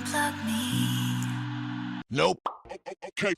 unplug me. Nope. Okay.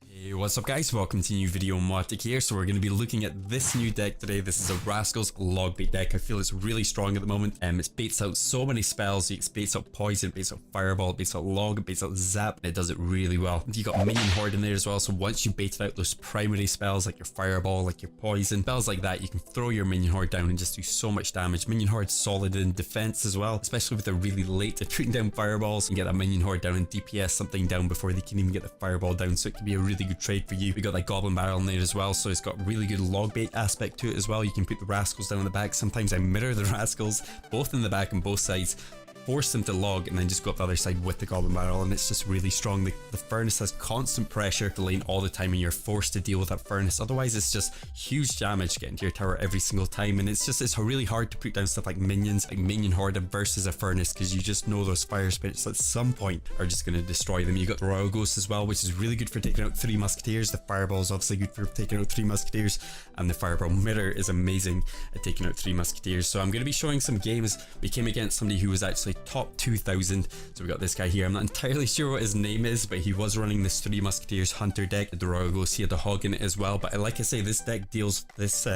Hey, what's up guys, welcome to a new video. Motic here. So we're going to be looking at this new deck today. This is a Rascals LogBait deck. I feel it's really strong at the moment. It baits out so many spells. It baits out Poison, it baits out Fireball, it baits out Log, it baits out Zap, and it does it really well. You got Minion Horde in there as well, so once you baited out those primary spells like your Fireball, like your Poison, spells like that, you can throw your Minion Horde down and just do so much damage. Minion Horde's solid in defense as well, especially with the really late at putting down Fireballs and get that Minion Horde down and DPS something down before they can even get the Fireball down, so it can be a really good trade for you. We got that Goblin Barrel in there as well, so it's got really good LogBait aspect to it as well. You can put the Rascals down in the back. Sometimes I mirror the Rascals both in the back and both sides, force them to log, and then just go up the other side with the Goblin Barrel, and it's just really strong. The Furnace has constant pressure to lane all the time, and you're forced to deal with that Furnace. Otherwise, it's just huge damage getting to your tower every single time, and it's really hard to put down stuff like minions, like Minion Horde versus a Furnace, because you just know those Fire Spirits at some point are just going to destroy them. You got the Royal Ghost as well, which is really good for taking out 3 Musketeers. The Fireball is obviously good for taking out 3 Musketeers, and the Fireball Mirror is amazing at taking out 3 Musketeers. So I'm going to be showing some games. We came against somebody who was actually top 2000. So we got this guy here. I'm not entirely sure what his name is, but he was running this 3 Musketeers Hunter deck. The Royal Ghost, he had the Hog in it as well. But like I say, this deck deals this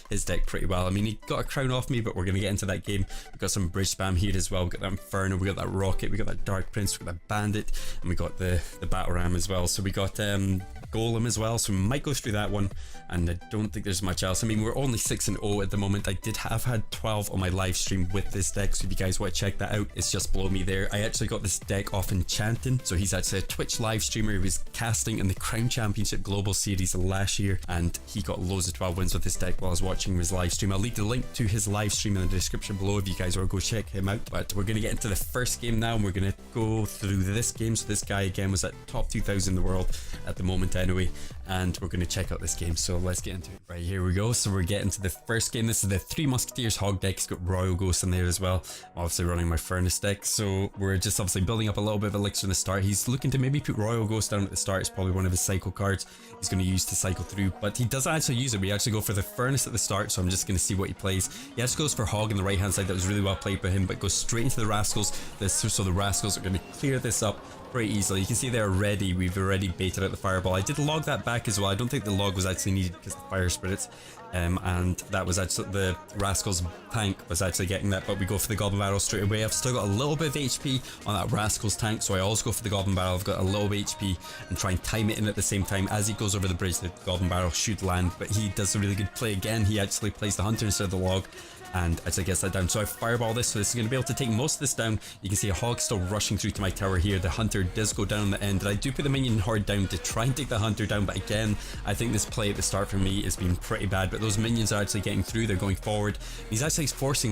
his deck pretty well. I mean, he got a crown off me, but we're going to get into that game. We've got some bridge spam here as well. We've got that Inferno, we got that Rocket, we got that Dark Prince, we got that Bandit, and we got the Battle Ram as well. So we got Golem as well, so we might go through that one, and I don't think there's much else. I mean, we're only 6-0 at the moment. I did have had 12 on my live stream with this deck, so if you guys want to check that out, it's just below me there. I actually got this deck off Enchanting, so he's actually a Twitch live streamer. He was casting in the Crown Championship Global Series last year, and he got loads of 12 wins with this deck while I was watching his live stream. I'll leave the link to his live stream in the description below if you guys want to go check him out. But we're going to get into the first game now, and we're going to go through this game. So this guy again was at top 2000 in the world at the moment anyway, and we're going to check out this game, so let's get into it. Right, here we go. So we're getting to the first game. This is the 3 Musketeers Hog deck. It's got Royal Ghost in there as well. I'm obviously running my Furnace deck, so we're just obviously building up a little bit of elixir in the start. He's looking to maybe put Royal Ghost down at the start. It's probably one of his cycle cards he's going to use to cycle through, but he doesn't actually use it. We actually go for the Furnace at the start, so I'm just going to see what he plays. He actually goes for Hog on the right hand side. That was really well played by him, but goes straight into the Rascals. So the Rascals are going to clear this up pretty easily. You can see they're ready. We've already baited out the Fireball. I did log that back as well. I don't think the log was actually needed because of the Fire Spirits, and that was actually the Rascals tank was actually getting that, but we go for the Goblin Barrel straight away. I've still got a little bit of HP on that Rascals tank, so I also go for the Goblin Barrel. I've got a little bit of HP and try and time it in at the same time. As he goes over the bridge, the Goblin Barrel should land, but he does a really good play again. He actually plays the Hunter instead of the Log, and actually gets that down. So I Fireball this, so this is going to be able to take most of this down. You can see a Hog still rushing through to my tower here. The Hunter does go down at the end, and I do put the Minion Horde down to try and take the Hunter down, but again, I think this play at the start for me has been pretty bad, but those minions are actually getting through. They're going forward. He's actually forced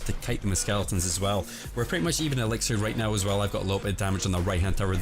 to kite them with skeletons as well. We're pretty much even elixir right now as well. I've got a little bit of damage on the right hand tower,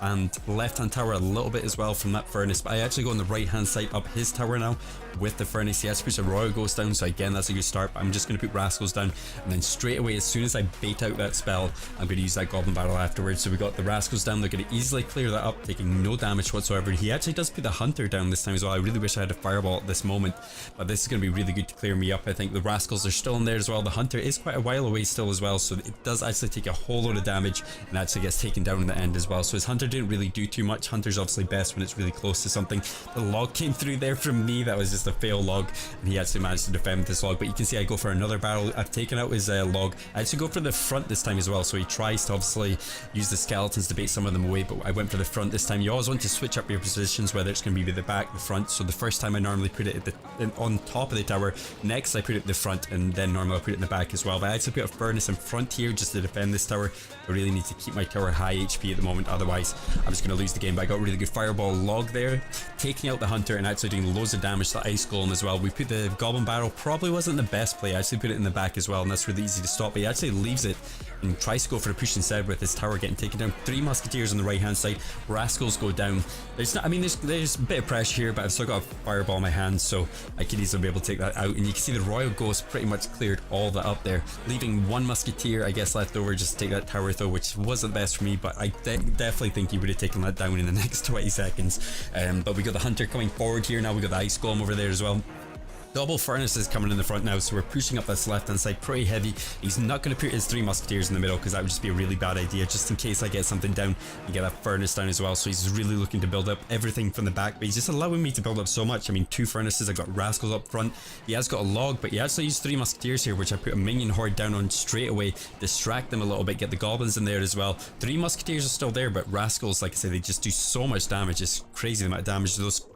and left hand tower a little bit as well from that Furnace, but I actually go on the right hand side up his tower now with the Furnace. He has to put a Royal Ghost down, so again, that's a good start, but I'm just going to put Rascals down, and then straight away, as soon as I bait out that spell, I'm going to use that Goblin Barrel afterwards. So we got the Rascals down. They're going to easily clear that up, taking no damage whatsoever. He actually does put the Hunter down this time as well. I really wish I had a Fireball at this moment, but this is going to be really good to clear me up. I think the Rascals are still in there as well. The Hunter is quite a while away still as well, so it does actually take a whole load of damage, and actually gets taken down in the end as well. So his Hunter didn't really do too much. Hunter's obviously best when it's really close to something. The log came through there from me. That was just a fail log, and he actually managed to defend this log, but you can see I go for another barrel. I've taken out his log. I actually go for the front this time as well, so he tries to obviously use the skeletons to bait some of them away, but I went for the front this time. You always want to switch up your positions, whether it's going to be the back, the front. So the first time I normally put it at on top of the tower, next I put it at the front, and then normally I'll put it in the back as well. But I actually put a Furnace in front here just to defend this tower. I really need to keep my tower high HP at the moment, otherwise I'm just going to lose the game. But I got really good Fireball log there, taking out the Hunter and actually doing loads of damage to the Ice Golem as well. We put the Goblin Barrel, probably wasn't the best play. I actually put it in the back as well, and that's really easy to stop, but he actually leaves it and tries to go for a push instead with his tower getting taken down. 3 Musketeers on the right hand side. Rascals go down. There's not, I mean, there's a bit of pressure here, but I've still got a Fireball in my hand, so I could easily be able to take that out. And you can see the Royal Ghost pretty much cleared all that up there, leaving 1 Musketeer, I guess, left over just to take that tower though, which wasn't the best for me, but I definitely think he would have taken that down in the next 20 seconds. But we got the Hunter coming forward here now. We got the Ice Golem over there as well. Double furnaces coming in the front now, so we're pushing up this left hand side pretty heavy. He's not going to put his 3 musketeers in the middle because that would just be a really bad idea, just in case I get something down and get that furnace down as well. So he's really looking to build up everything from the back, but he's just allowing me to build up so much. I mean, 2 furnaces, I've got Rascals up front, he has got a log, but he actually used 3 musketeers here, which I put a minion horde down on straight away, distract them a little bit, get the goblins in there as well. 3 musketeers are still there, but Rascals, like I said, they just do so much damage. It's crazy the amount of damage those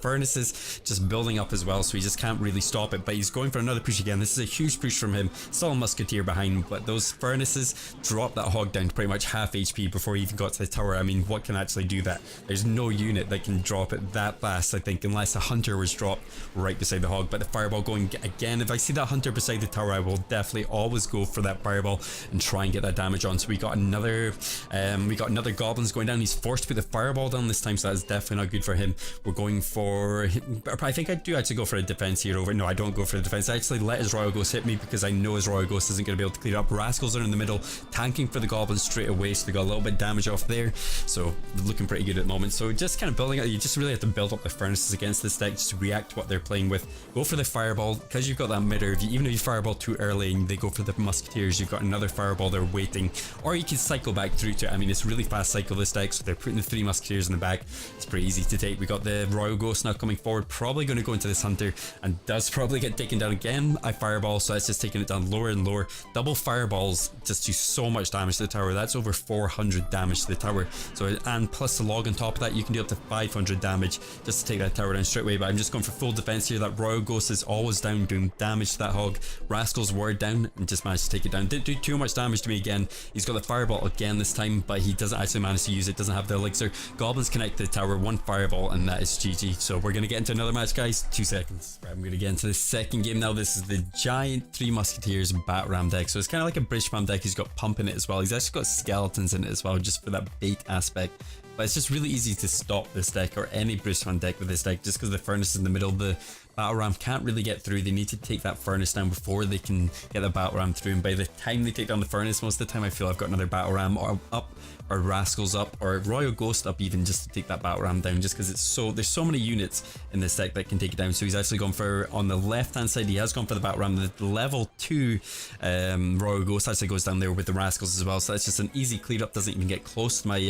furnaces just building up as well, so he just can't really stop it. But he's going for another push again. This is a huge push from him, still a musketeer behind, but those furnaces drop that hog down to pretty much half HP before he even got to the tower. I mean, what can actually do that? There's no unit that can drop it that fast, I think, unless a hunter was dropped right beside the hog. But the fireball going again, if I see that hunter beside the tower, I will definitely always go for that fireball and try and get that damage on. So we got another goblins going down. He's forced to put the fireball down this time, so that's definitely not good for him. We're going for, I think I do actually go for a defense here over. No, I don't go for the defense. I actually let his Royal Ghost hit me because I know his Royal Ghost isn't going to be able to clear up. Rascals are in the middle, tanking for the goblins straight away, so they got a little bit of damage off there, so looking pretty good at the moment. So just kind of building up, you just really have to build up the furnaces against this deck, just to react to what they're playing with. Go for the fireball, because you've got that mirror. Even if you fireball too early and they go for the musketeers, you've got another fireball there waiting, or you can cycle back through to it. I mean, it's really fast cycle this deck, so they're putting the 3 musketeers in the back. It's pretty easy to take. We got the Royal Ghost now coming forward, probably going to go into this hunter, and does probably get taken down again. I fireball, so that's just taking it down lower and lower. Double fireballs just do so much damage to the tower. That's over 400 damage to the tower. So, and plus the log on top of that, you can do up to 500 damage just to take that tower down straight away. But I'm just going for full defense here. That Royal Ghost is always down, doing damage to that hog. Rascals were down and just managed to take it down. Didn't do too much damage to me again. He's got the fireball again this time, but he doesn't actually manage to use it. Doesn't have the elixir. Goblins connect to the tower, 1 fireball, and that is GG. So we're going to get into another match, guys. 2 seconds. Right, I'm going to get into the second game now. This is the giant 3 musketeers bat ram deck. So it's kind of like a British ram deck. He's got pump in it as well. He's actually got skeletons in it as well, just for that bait aspect. But it's just really easy to stop this deck, or any British ram deck with this deck, just because the furnace is in the middle. The battle ram can't really get through. They need to take that furnace down before they can get the battle ram through, and by the time they take down the furnace, most of the time I feel I've got another battle ram or up, or Rascals up, or Royal Ghost up even, just to take that battle ram down, just because there's so many units in this deck that can take it down. So he's actually gone for, on the left hand side, he has gone for the battle ram. The level 2 Royal Ghost actually goes down there with the Rascals as well, so that's just an easy clear up. Doesn't even get close to my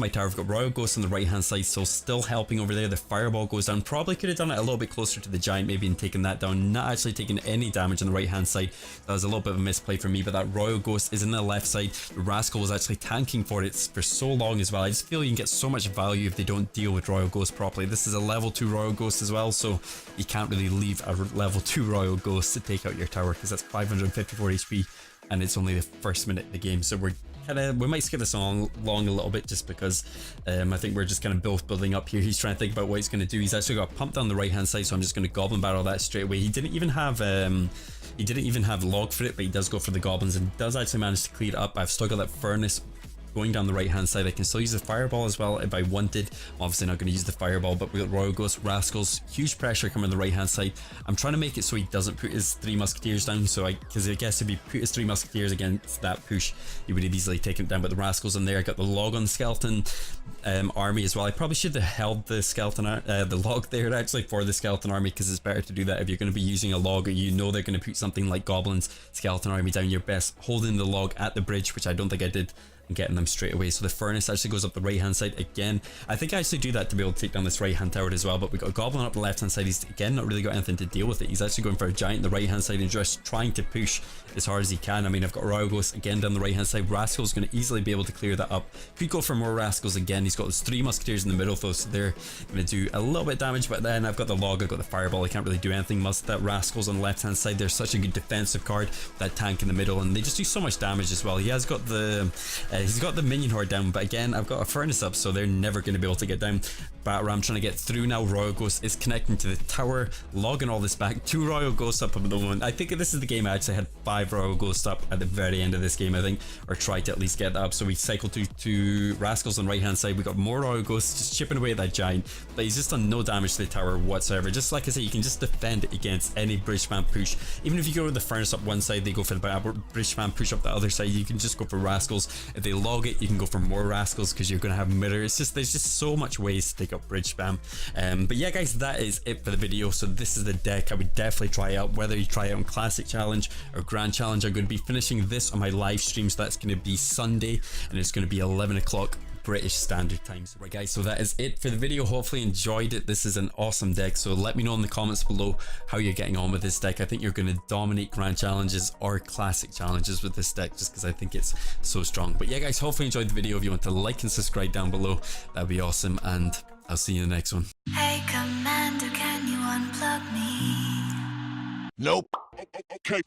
tower. I've got Royal Ghost on the right hand side, so still helping over there. The fireball goes down. Probably could have done it a little bit closer to the giant maybe and taken that down, not actually taking any damage on the right hand side. That was a little bit of a misplay for me, but that Royal Ghost is in the left side. The Rascal was actually tanking for it for so long as well. I just feel you can get so much value if they don't deal with Royal Ghost properly. This is a level 2 Royal Ghost as well, so you can't really leave a level 2 Royal Ghost to take out your tower, because that's 554 HP and it's only the first minute of the game. So we might skip this along a little bit, just because I think we're just kind of both building up here. He's trying to think about what he's going to do. He's actually got a pump down the right hand side, so I'm just going to goblin barrel that straight away. He didn't even have log for it, but he does go for the goblins and does actually manage to clear it up. I've still got that furnace going down the right hand side. I can still use the fireball as well if I wanted. I'm obviously not going to use the fireball, but we got Royal Ghost, Rascals, huge pressure coming on the right hand side. I'm trying to make it so he doesn't put his 3 musketeers down, because I guess if he put his 3 musketeers against that push, he would have easily taken it down. But the Rascals in there, I got the log on the skeleton army as well. I probably should have held the skeleton the log there actually for the skeleton army, because it's better to do that if you're going to be using a log, or you know they're going to put something like goblins, skeleton army down. You're best holding the log at the bridge, which I don't think I did, and getting them straight away. So the furnace actually goes up the right hand side again. I think I actually do that to be able to take down this right hand tower as well. But we got a goblin up the left hand side. He's again not really got anything to deal with it. He's actually going for a giant the right hand side and just trying to push as hard as he can. I mean, I've got Royal Ghost again down the right hand side. Rascal's going to easily be able to clear that up. Could go for more Rascals again. He's got those 3 musketeers in the middle though, so they're going to do a little bit of damage. But then I've got the log, I've got the fireball. I can't really do anything. Must that Rascals on the left hand side. They're such a good defensive card. That tank in the middle, and they just do so much damage as well. He has got the he's got the minion horde down, but again I've got a furnace up, so they're never going to be able to get down. Bat ram trying to get through now. Royal Ghost is connecting to the tower, logging all this back. 2 Royal Ghosts up at the moment. I think this is the game I actually had 5 Royal Ghosts up at the very end of this game, I think, or tried to at least get that up. So we cycled to Rascals on the right hand side. We got more Royal Ghosts just chipping away at that giant, but he's just done no damage to the tower whatsoever. Just like I say, you can just defend against any British man push. Even if you go with the furnace up one side, they go for the British man push up the other side. You can just go for Rascals. If they log it, you can go for more Rascals, because you're going to have mirror. It's just, there's just so much ways to got bridge spam. But yeah guys, that is it for the video. So this is the deck I would definitely try out, whether you try it on Classic Challenge or Grand Challenge. I'm going to be finishing this on my live stream, so that's going to be Sunday, and it's going to be 11 o'clock British Standard Time. Right guys, so that is it for the video. Hopefully you enjoyed it. This is an awesome deck, so let me know in the comments below how you're getting on with this deck. I think you're going to dominate Grand Challenges or Classic Challenges with this deck, just because I think it's so strong. But yeah guys, hopefully you enjoyed the video. If you want to like and subscribe down below, that'd be awesome, and I'll see you in the next one. Hey Commander, can you unplug me? Nope. Okay.